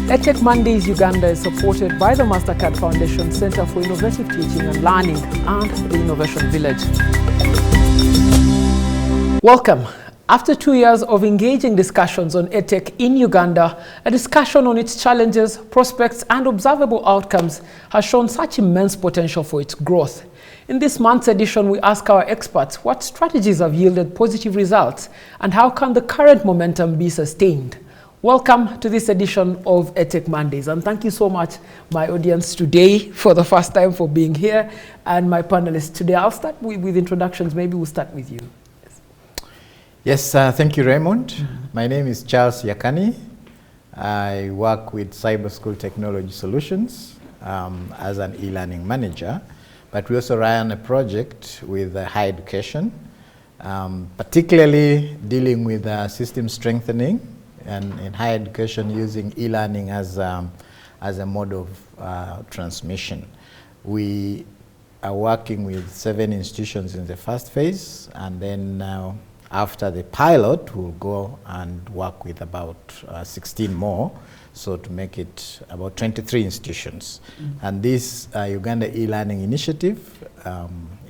EdTech Mondays Uganda is supported by the Mastercard Foundation Center for Innovative Teaching and Learning and the Innovation Village. Welcome. After 2 years of engaging discussions on EdTech in Uganda, a discussion on its challenges, prospects and observable outcomes has shown such immense potential for its growth. In this month's edition, we ask our experts what strategies have yielded positive results and how can the current momentum be sustained. Welcome to this edition of EdTech Mondays, and thank you so much, my audience today, for the first time for being here, and my panelists today. I'll start with introductions. Maybe we'll start with you. Yes, thank you, Raymond. My name is Charles Yakani. I work with Cyber School Technology Solutions as an e-learning manager, but we also run a project with higher education, particularly dealing with system strengthening and in higher education using e-learning as a mode of transmission. We are working with 7 institutions in the first phase, and then after the pilot, we'll go and work with about 16 more, so to make it about 23 institutions. And this Uganda e-learning initiative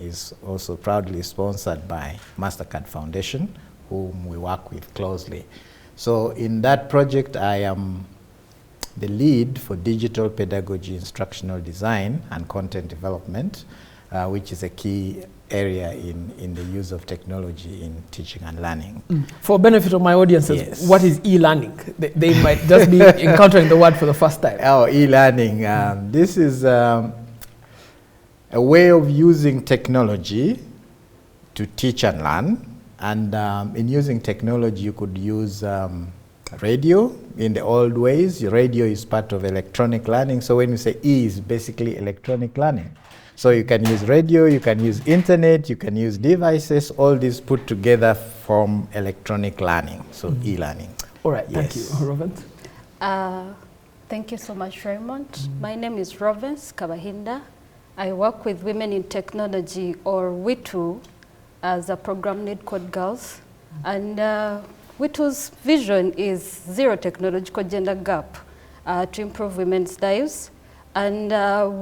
is also proudly sponsored by Mastercard Foundation, whom we work with closely. So in that project, I am the lead for digital pedagogy, instructional design, and content development, which is a key area in the use of technology in teaching and learning. For benefit of my audiences, yes. What is e-learning? They might just be encountering the word for the first time. Oh, e-learning. This is a way of using technology to teach and learn. And in using technology, you could use radio in the old ways. Radio is part of electronic learning. So when you say E, is basically electronic learning. So you can use radio, you can use internet, you can use devices, all these put together from electronic learning, so e-learning. All right, thank you. Rovens? Thank you so much, Raymond. My name is Rovens Kabahinda. I work with Women in Technology, or WITU, as a program lead called Girls. And WITU's vision is zero technological gender gap to improve women's lives. And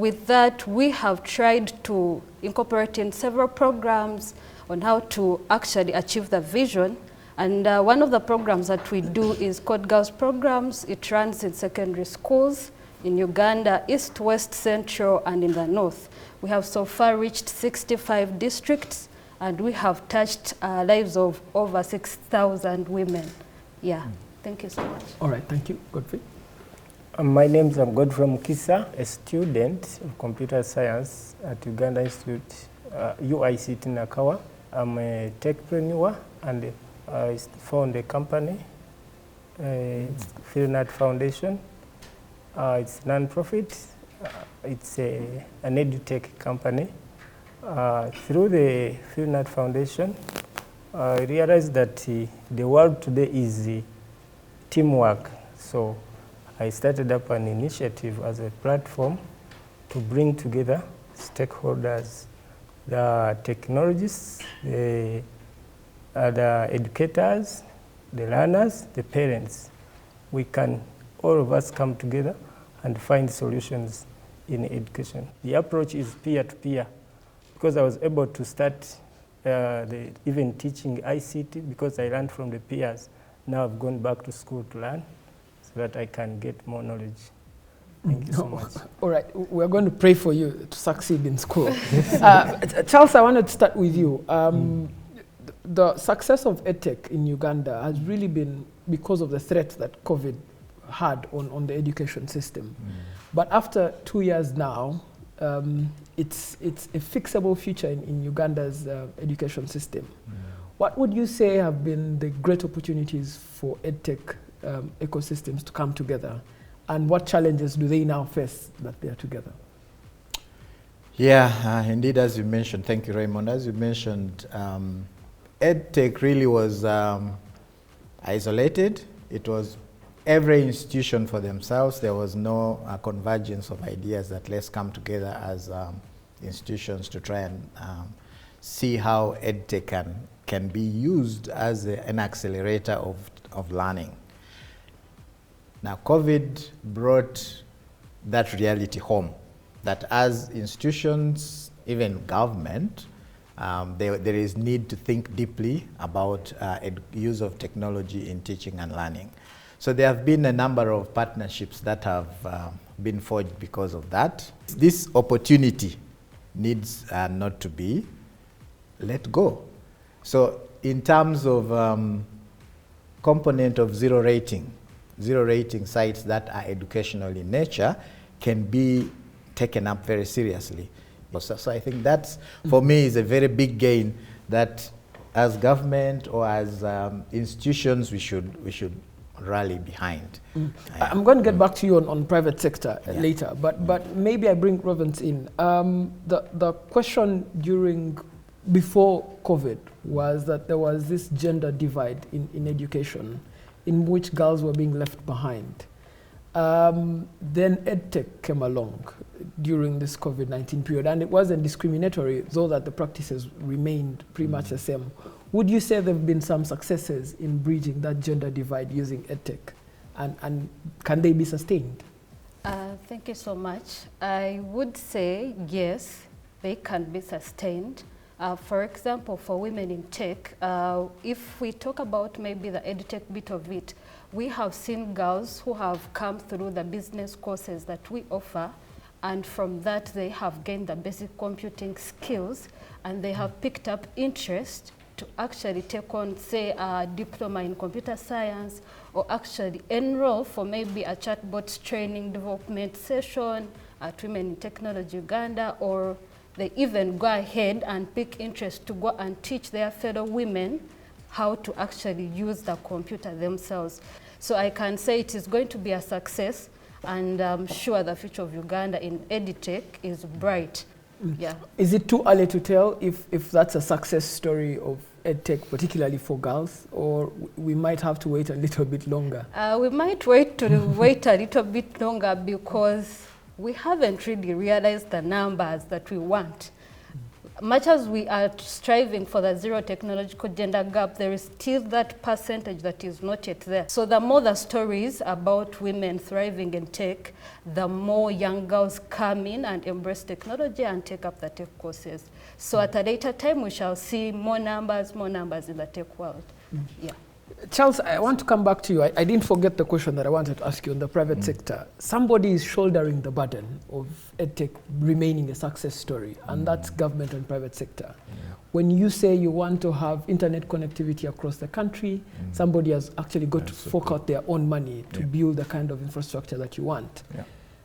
with that, we have tried to incorporate in several programs on how to actually achieve the vision. And one of the programs that we do is called Girls Programs. It runs in secondary schools in Uganda, East, West, Central, and in the North. We have so far reached 65 districts, and we have touched lives of over 6,000 women. Yeah, thank you so much. All right, thank you. Godfrey? My name is Godfrey Mukisa, a student of computer science at Uganda Institute, UICT Nakawa. I'm a techpreneur and I found a company, Philnat Foundation. It's non-profit. It's an EdTech company. Through the Philnat Foundation, I realized that the world today is teamwork. So I started up an initiative as a platform to bring together stakeholders, the technologists, the educators, the learners, the parents. We can, all of us, come together and find solutions in education. The approach is peer-to-peer, because I was able to start even teaching ICT because I learned from the peers. Now I've gone back to school to learn, so that I can get more knowledge. Thank you so much. All right, we're going to pray for you to succeed in school. Charles, I wanted to start with you. The success of EdTech in Uganda has really been because of the threat that COVID had on the education system. But after 2 years now, it's a fixable future in Uganda's education system. What would you say have been the great opportunities for EdTech ecosystems to come together, and what challenges do they now face that they are together? Yeah, indeed, as you mentioned, thank you, Raymond. As you mentioned, EdTech really was isolated. It was every institution for themselves. There was no convergence of ideas that let's come together as institutions to try and see how EdTech can be used as an accelerator of learning. Now, COVID brought that reality home, that as institutions, even government, there is need to think deeply about use of technology in teaching and learning. So there have been a number of partnerships that have been forged because of that. This opportunity needs not to be let go. So in terms of component of zero rating sites that are educational in nature can be taken up very seriously. So I think that's, for me, is a very big gain that as government or as institutions we should rally behind. I'm going to get back to you on private sector later, but maybe I bring Rovens in. The question before COVID was that there was this gender divide in education in which girls were being left behind. Then EdTech came along during this COVID-19 period, and it wasn't discriminatory, though that the practices remained pretty much the same. Would you say there have been some successes in bridging that gender divide using EdTech, and can they be sustained? Thank you so much. I would say yes, they can be sustained. For example, for women in tech, if we talk about maybe the EdTech bit of it, we have seen girls who have come through the business courses that we offer, and from that they have gained the basic computing skills, and they have picked up interest to actually take on, say, a diploma in computer science, or actually enroll for maybe a chatbot training development session at Women in Technology Uganda, or they even go ahead and pick interest to go and teach their fellow women how to actually use the computer themselves. So I can say it is going to be a success, and I'm sure the future of Uganda in EdTech is bright. Yeah. Is it too early to tell if that's a success story of EdTech, particularly for girls, or we might have to wait a little bit longer? We might wait a little bit longer because we haven't really realized the numbers that we want. Much as we are striving for the zero technological gender gap, there is still that percentage that is not yet there. So the more the stories about women thriving in tech, the more young girls come in and embrace technology and take up the tech courses. So at a later time, we shall see more numbers in the tech world. Yeah. Charles, I want to come back to you. I didn't forget the question that I wanted to ask you on the private sector. Somebody is shouldering the burden of EdTech remaining a success story, and that's government and private sector. When you say you want to have internet connectivity across the country, somebody has actually got to fork out their own money to build the kind of infrastructure that you want.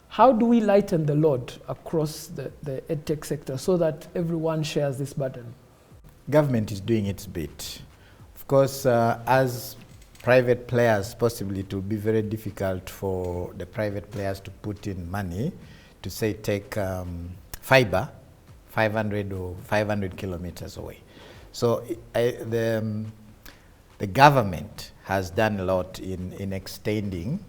How do we lighten the load across the EdTech sector so that everyone shares this burden? Government is doing its bit. Of course, as private players, possibly it will be very difficult for the private players to put in money to, say, take fiber 500 or 500 kilometers away. So the government has done a lot in extending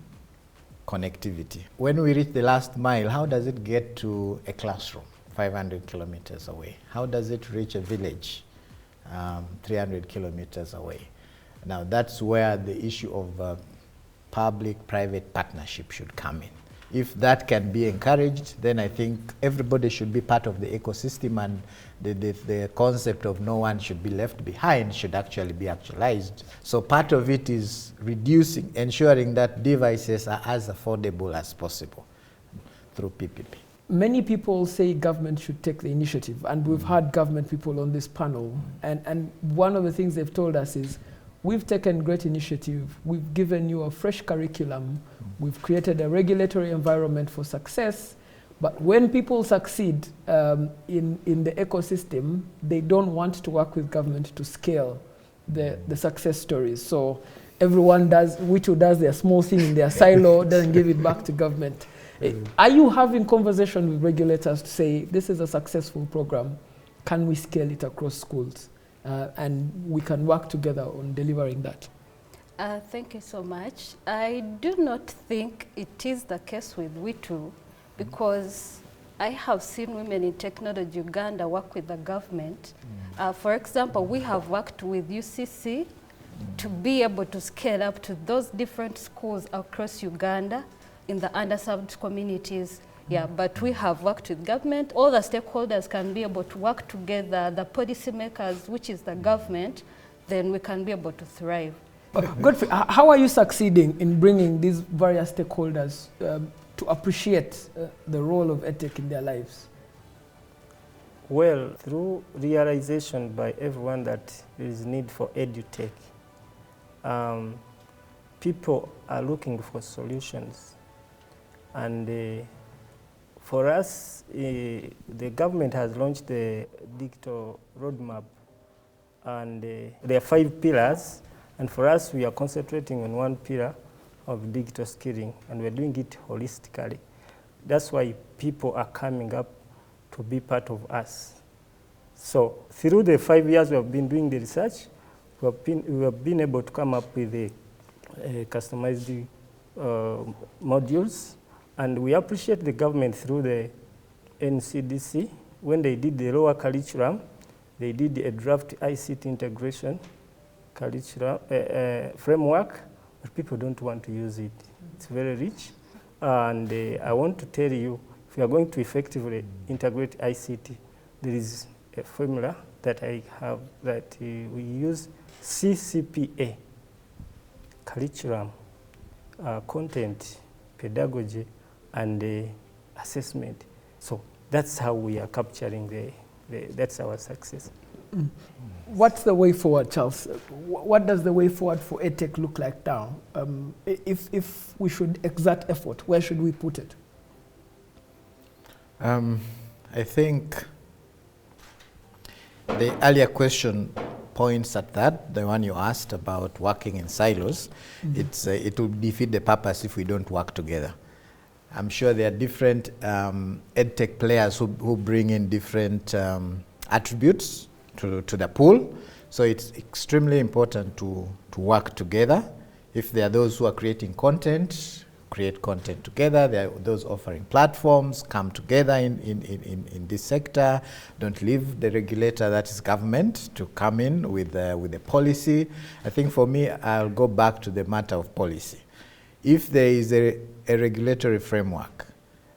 connectivity. When we reach the last mile, how does it get to a classroom 500 kilometers away? How does it reach a village 300 kilometers away? Now that's where the issue of public-private partnership should come in. If that can be encouraged, then I think everybody should be part of the ecosystem, and the concept of no one should be left behind should actually be actualized. So part of it is ensuring that devices are as affordable as possible through PPP. Many people say government should take the initiative, and we've had government people on this panel, and one of the things they've told us is, we've taken great initiative, we've given you a fresh curriculum, we've created a regulatory environment for success, but when people succeed in the ecosystem, they don't want to work with government to scale the success stories. So everyone does their small thing in their silo, doesn't give it back to government. Are you having conversations with regulators to say, this is a successful program, can we scale it across schools? And we can work together on delivering that. Thank you so much. I do not think it is the case with WITU, because I have seen Women in Technology Uganda work with the government. For example, we have worked with UCC to be able to scale up to those different schools across Uganda in the underserved communities. Yeah, but we have worked with government. All the stakeholders can be able to work together, the policymakers, which is the government, then we can be able to thrive. Godfrey, how are you succeeding in bringing these various stakeholders to appreciate the role of EdTech in their lives? Well, through realization by everyone that there is need for EdTech, people are looking for solutions. And for us, the government has launched the digital roadmap, and there are 5 pillars. And for us, we are concentrating on 1 pillar of digital skilling, and we're doing it holistically. That's why people are coming up to be part of us. So through the 5 years we have been doing the research, we have been able to come up with the customized modules. And we appreciate the government through the NCDC. When they did the lower curriculum, they did a draft ICT integration curriculum framework, but people don't want to use it. It's very rich. And I want to tell you, if we are going to effectively integrate ICT, there is a formula that I have that we use CCPA, curriculum, content, pedagogy, and assessment. So that's how we are capturing that's our success. What's the way forward, Charles? What does the way forward for EdTech look like now? If we should exert effort, where should we put it? I think the earlier question points at that, the one you asked about working in silos. It will defeat the purpose if we don't work together. I'm sure there are different EdTech players who bring in different attributes to the pool. So it's extremely important to work together. If there are those who are creating content, create content together. There are those offering platforms, come together in this sector. Don't leave the regulator, that is government, to come in with the policy. I think for me, I'll go back to the matter of policy. If there is a regulatory framework,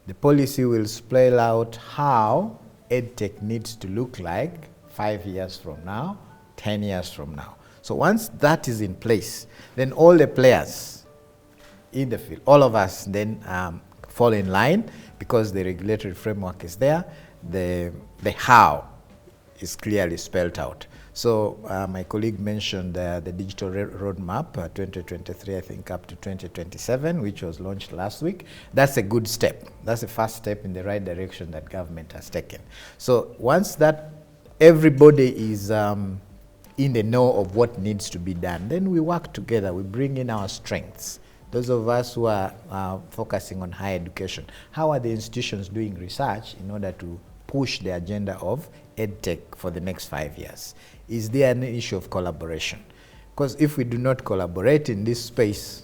the policy will spell out how EdTech needs to look like 5 years from now, 10 years from now. So once that is in place, then all the players in the field, all of us then fall in line, because the regulatory framework is there, the how is clearly spelled out. So my colleague mentioned the digital roadmap 2023, I think up to 2027, which was launched last week. That's a good step. That's the first step in the right direction that government has taken. So once that everybody is in the know of what needs to be done, then we work together, we bring in our strengths. Those of us who are focusing on higher education, how are the institutions doing research in order to push the agenda of EdTech for the next 5 years? Is there an issue of collaboration? Because if we do not collaborate in this space,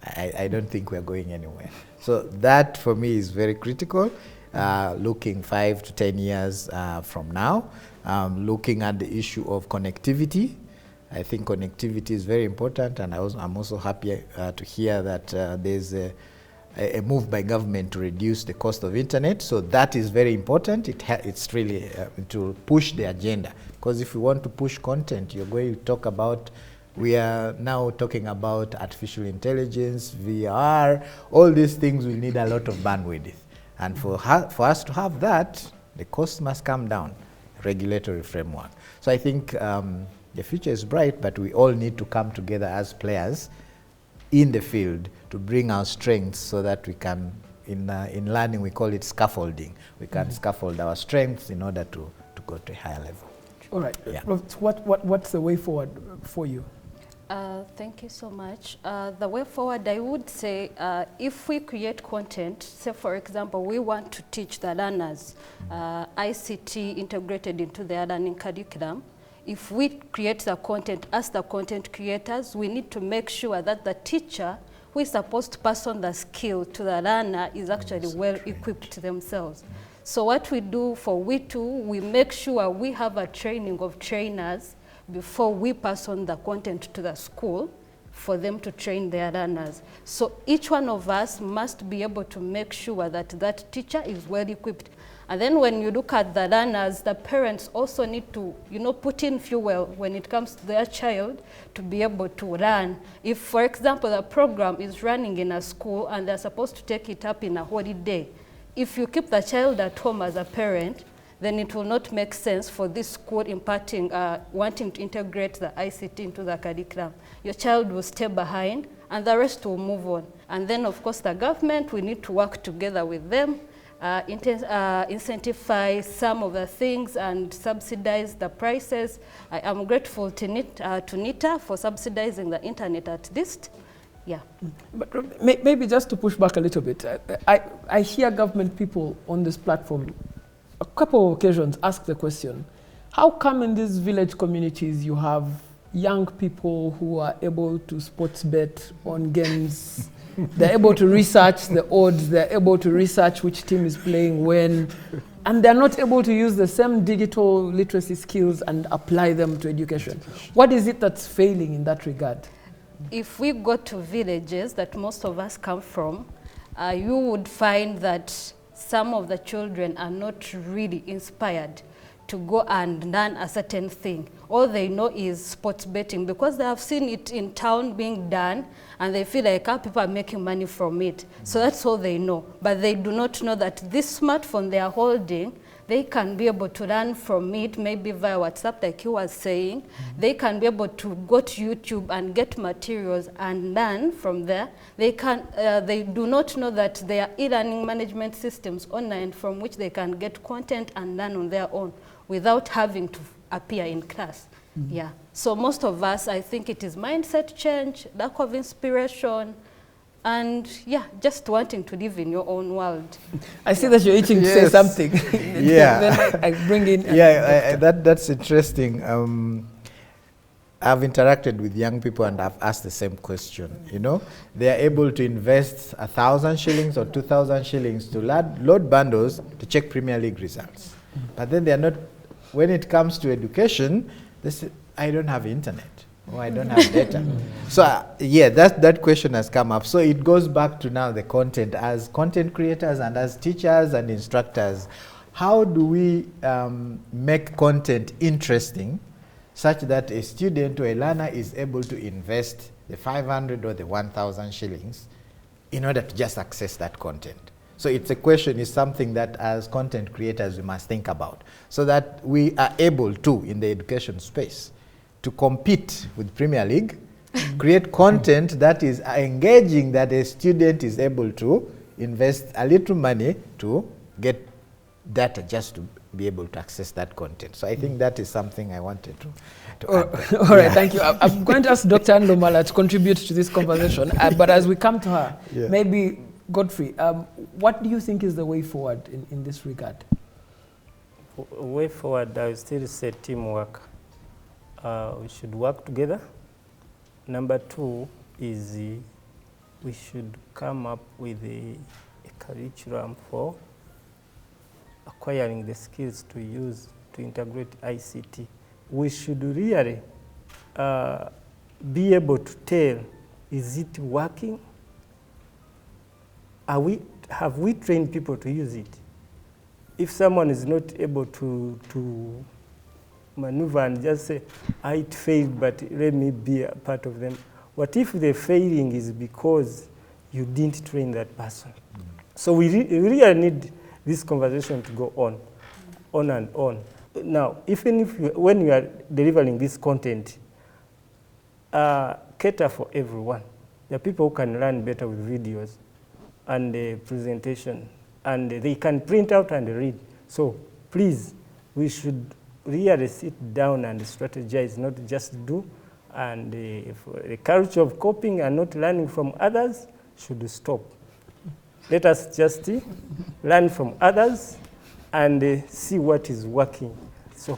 I don't think we're going anywhere. So that for me is very critical, looking 5 to 10 years from now, looking at the issue of connectivity. I think connectivity is very important, and I'm also happy to hear that there's a move by government to reduce the cost of internet. So that is very important. It's really to push the agenda, because if you want to push content, you're going to talk about, we are now talking about artificial intelligence, VR, all these things will need a lot of bandwidth. And for us to have that, the cost must come down, regulatory framework. So I think the future is bright, but we all need to come together as players in the field to bring our strengths, so that we can, in learning we call it scaffolding. We can scaffold our strengths in order to go to a higher level. All right. Yeah. What's the way forward for you? Thank you so much. The way forward, I would say, if we create content, say for example, we want to teach the learners ICT integrated into their learning curriculum. If we create the content as the content creators, we need to make sure that the teacher who is supposed to pass on the skill to the learner is actually well equipped themselves. So what we do for we make sure we have a training of trainers before we pass on the content to the school for them to train their learners. So each one of us must be able to make sure that that teacher is well equipped. And then when you look at the learners, the parents also need to, put in fuel when it comes to their child to be able to learn. If, for example, the program is running in a school and they're supposed to take it up in a holiday, if you keep the child at home as a parent, then it will not make sense for this school imparting, wanting to integrate the ICT into the curriculum. Your child will stay behind and the rest will move on. And then, of course, the government, we need to work together with them, incentivize some of the things and subsidize the prices. I am grateful to NITA for subsidizing the internet at least. Yeah. But maybe just to push back a little bit, I hear government people on this platform a couple of occasions ask the question, how come in these village communities you have young people who are able to sports bet on games? They're able to research the odds, they're able to research which team is playing when, and they're not able to use the same digital literacy skills and apply them to education. What is it that's failing in that regard? If we go to villages that most of us come from, you would find that some of the children are not really inspired to go and learn a certain thing. All they know is sports betting because they have seen it in town being done and they feel like people are making money from it. So that's all they know. But they do not know that this smartphone they are holding, they can be able to learn from it, maybe via WhatsApp, like you were saying. They can be able to go to YouTube and get materials and learn from there. They do not know that there are e-learning management systems online from which they can get content and learn on their own without having to appear in class. Yeah. So most of us, I think it is mindset change, lack of inspiration, and yeah, just wanting to live in your own world. I see that you're itching to say something. Yeah. Then I bring in. Yeah, that's interesting. I've interacted with young people and I've asked the same question. They are able to invest 1,000 shillings or 2,000 shillings to load bundles to check Premier League results. But then they are not, when it comes to education, they say, I don't have internet. Oh, I don't have data. So yeah, that question has come up. So it goes back to now the content. As content creators and as teachers and instructors, how do we make content interesting such that a student or a learner is able to invest the 500 or the 1,000 shillings in order to just access that content? So it's a question, is something that as content creators we must think about so that we are able to, in the education space, to compete with Premier League, create content that is engaging, that a student is able to invest a little money to get data just to be able to access that content. So I think that is something I wanted to add. All right, thank you. I'm going to ask Dr. Ndomala to contribute to this conversation, but as we come to her, maybe Godfrey, what do you think is the way forward in this regard? Way forward, I would still say teamwork. We should work together. Number two is we should come up with a curriculum for acquiring the skills to use to integrate ICT. We should really be able to tell, is it working? Have we trained people to use it? If someone is not able to maneuver and just say, it failed, but let me be a part of them. What if the failing is because you didn't train that person? So we really need this conversation to go on and on. Now, even if when you are delivering this content, cater for everyone. There are people who can learn better with videos and the presentation, and they can print out and read. So please, we should really sit down and strategize, not just do. And the culture of copying and not learning from others should stop. Let us just learn from others and see what is working. So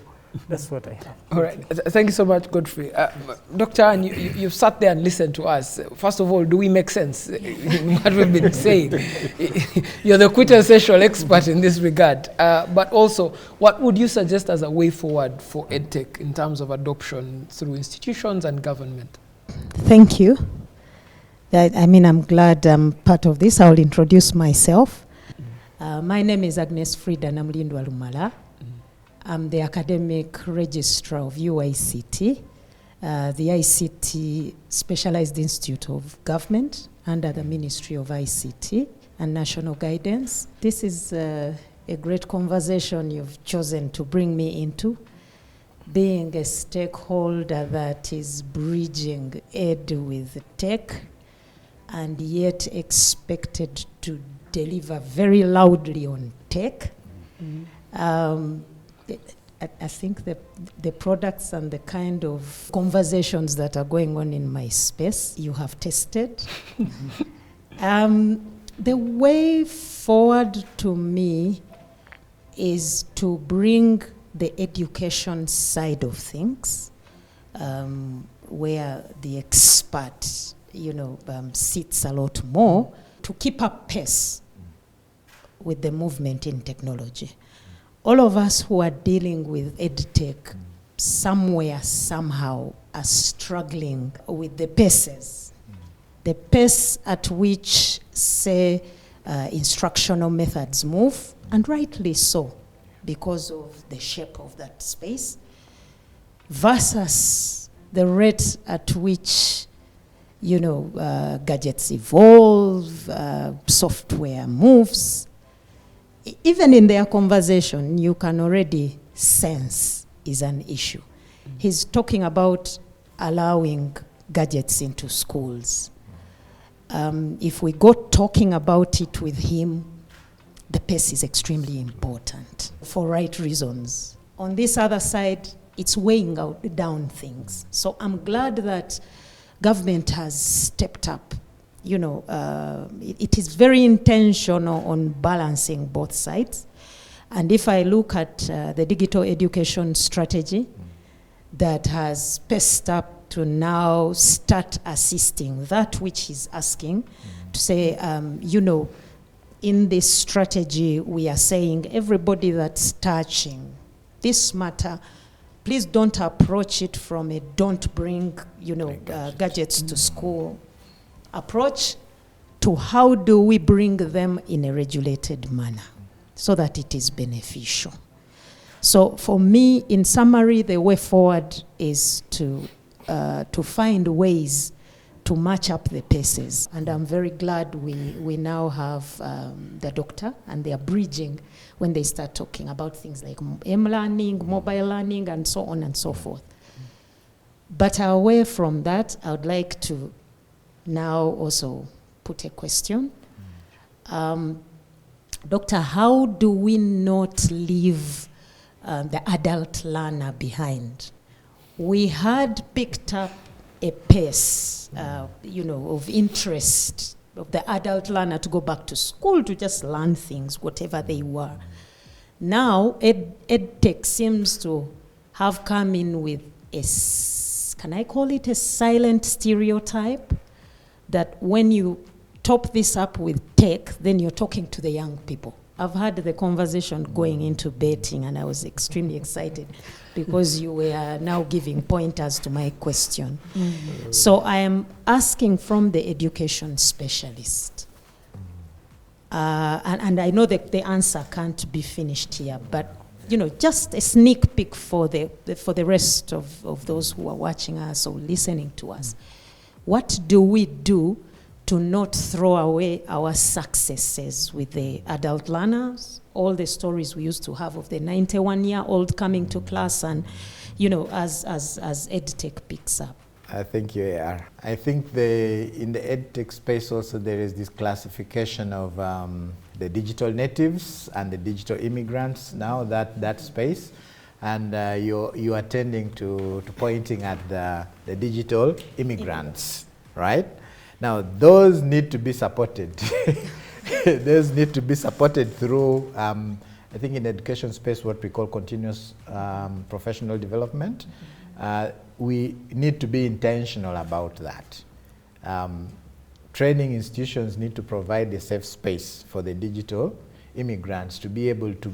That's what I have. All right. Thank you so much, Godfrey. Dr. Anne, you've sat there and listened to us. First of all, do we make sense in what we've been saying? You're the quintessential expert in this regard. But also, what would you suggest as a way forward for EdTech in terms of adoption through institutions and government? Thank you. I mean, I'm glad I'm part of this. I'll introduce myself. My name is Agnes Frida Namlindwa Lumala. I'm the academic registrar of UICT, the ICT Specialized Institute of Government under the Ministry of ICT and National Guidance. This is a great conversation you've chosen to bring me into, being a stakeholder that is bridging ed with tech and yet expected to deliver very loudly on tech. I think the products and the kind of conversations that are going on in my space, you have tested. The way forward to me is to bring the education side of things, where the expert, sits a lot more, to keep up pace with the movement in technology. All of us who are dealing with EdTech somewhere, somehow, are struggling with the paces. The pace at which, say, instructional methods move, and rightly so, because of the shape of that space, versus the rate at which gadgets evolve, software moves. Even in their conversation, you can already sense is an issue. He's talking about allowing gadgets into schools. If we go talking about it with him, the pace is extremely important for right reasons. On this other side, it's weighing down things. So I'm glad that government has stepped up. It is very intentional on balancing both sides. And if I look at the digital education strategy that has paced up to now start assisting that which is asking, to say, in this strategy, we are saying everybody that's touching this matter, please don't approach it from a don't bring, gadgets to school approach to how do we bring them in a regulated manner so that it is beneficial. So for me, in summary, the way forward is to find ways to match up the paces. And I'm very glad we now have the doctor, and they are bridging when they start talking about things like M-learning, mobile learning, and so on and so forth. But away from that, I would like to now also put a question. Doctor, how do we not leave the adult learner behind? We had picked up a pace, of interest of the adult learner to go back to school to just learn things, whatever they were. Now, EdTech seems to have come in with can I call it a silent stereotype? That when you top this up with tech, then you're talking to the young people. I've had the conversation going into betting, and I was extremely excited because you were now giving pointers to my question. So I am asking from the education specialist. And I know that the answer can't be finished here, but just a sneak peek for the rest of those who are watching us or listening to us. What do we do to not throw away our successes with the adult learners? All the stories we used to have of the 91-year-old coming to class and, as EdTech picks up. I think you are. I think in the EdTech space also there is this classification of the digital natives and the digital immigrants now, that space. And you are tending to pointing at the digital immigrants, right? Now, those need to be supported. Those need to be supported through I think in the education space, what we call continuous professional development, we need to be intentional about that. Training institutions need to provide a safe space for the digital immigrants to be able to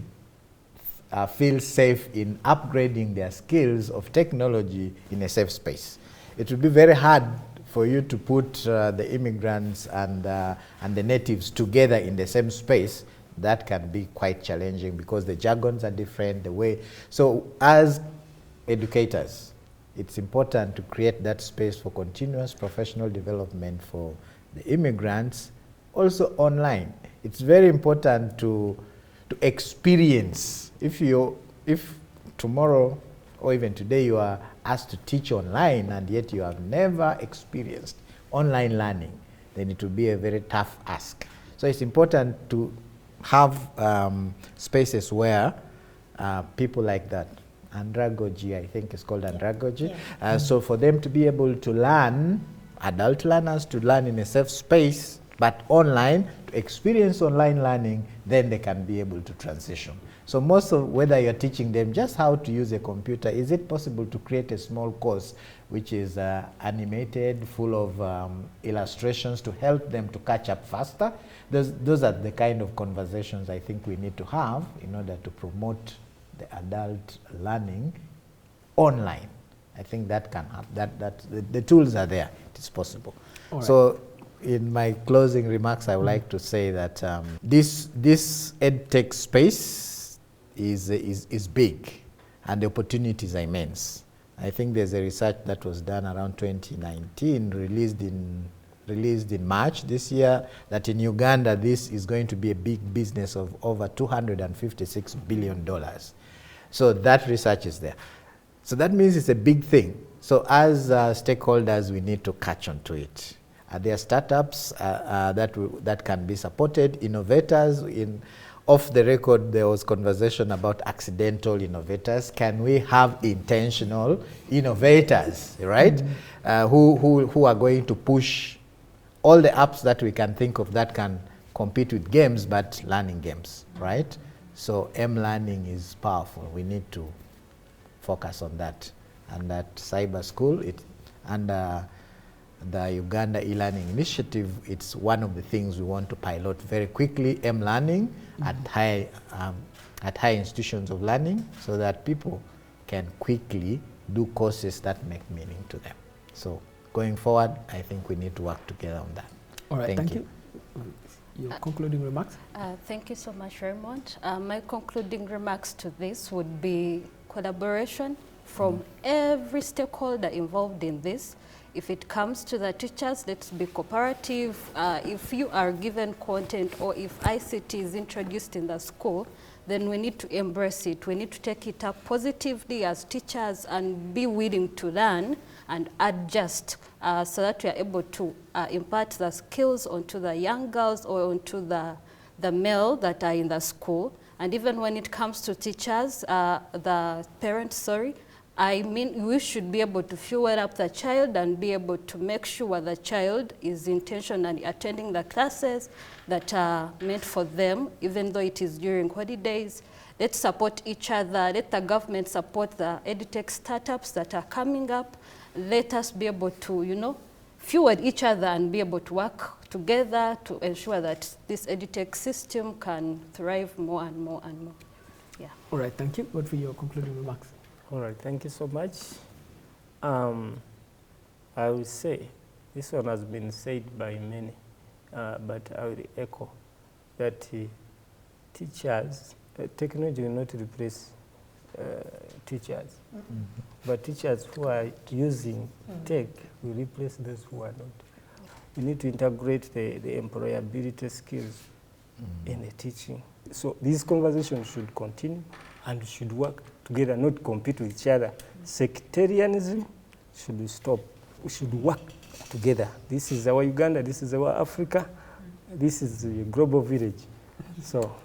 feel safe in upgrading their skills of technology in a safe space. It would be very hard for you to put the immigrants and the natives together in the same space. That can be quite challenging because the jargons are different, the way. So as educators, it's important to create that space for continuous professional development for the immigrants, also online. It's very important to experience. If tomorrow or even today you are asked to teach online and yet you have never experienced online learning, then it will be a very tough ask. So it's important to have spaces where people like that, andragogy, I think it's called andragogy. Yeah. So for them to be able to learn, adult learners to learn in a safe space, but online, to experience online learning, then they can be able to transition. So most of whether you're teaching them just how to use a computer, is it possible to create a small course which is animated, full of illustrations to help them to catch up faster? Those are the kind of conversations I think we need to have in order to promote the adult learning online. I think that can happen. The tools are there. It is possible. Right. So in my closing remarks, I would like to say that this EdTech space is big and the opportunities are immense. I think there's a research that was done around 2019, released in March this year, that in Uganda this is going to be a big business of over $256 billion. So that research is there. So that means it's a big thing. So as stakeholders, we need to catch on to it. Are there startups that can be supported, innovators? Off the record, there was conversation about accidental innovators. Can we have intentional innovators, right? Who are going to push all the apps that we can think of that can compete with games, but learning games, right? So M-learning is powerful. We need to focus on that. And at Cyber School, under the Uganda e-learning initiative, it's one of the things we want to pilot very quickly, M-learning at high institutions of learning, so that people can quickly do courses that make meaning to them. So going forward, I think we need to work together on that. All right, thank you. Your concluding remarks? Thank you so much, Raymond. My concluding remarks to this would be collaboration from every stakeholder involved in this. If it comes to the teachers, let's be cooperative. If you are given content or if ICT is introduced in the school, then we need to embrace it. We need to take it up positively as teachers and be willing to learn and adjust so that we are able to impart the skills onto the young girls or onto the male that are in the school. And even when it comes to teachers, the parents, I mean, we should be able to fuel up the child and be able to make sure the child is intentionally attending the classes that are meant for them, even though it is during holidays. Let's support each other. Let the government support the EdTech startups that are coming up. Let us be able to, fuel each other and be able to work together to ensure that this EdTech system can thrive more and more and more. Yeah. All right, thank you. What were your concluding remarks? All right, thank you so much. I will say, this one has been said by many, but I will echo that teachers, technology will not replace teachers, but teachers who are using tech will replace those who are not. We need to integrate the employability skills in the teaching. So these conversations should continue and should work together, not compete with each other. Sectarianism should stop. We should work together. This is our Uganda, this is our Africa, this is the global village. So,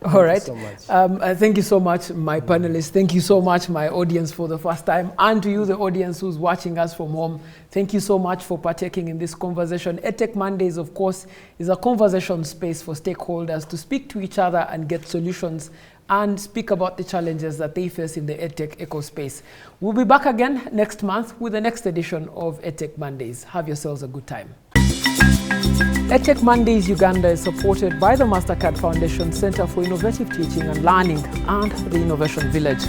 all right. Thank you so much. Thank you so much, my panelists. Thank you so much, my audience, for the first time. And to you, the audience who's watching us from home, thank you so much for partaking in this conversation. EdTech Mondays, of course, is a conversation space for stakeholders to speak to each other and get solutions and speak about the challenges that they face in the EdTech eco space. We'll be back again next month with the next edition of EdTech Mondays. Have yourselves a good time. EdTech Mondays Uganda is supported by the Mastercard Foundation Center for Innovative Teaching and Learning and the Innovation Village.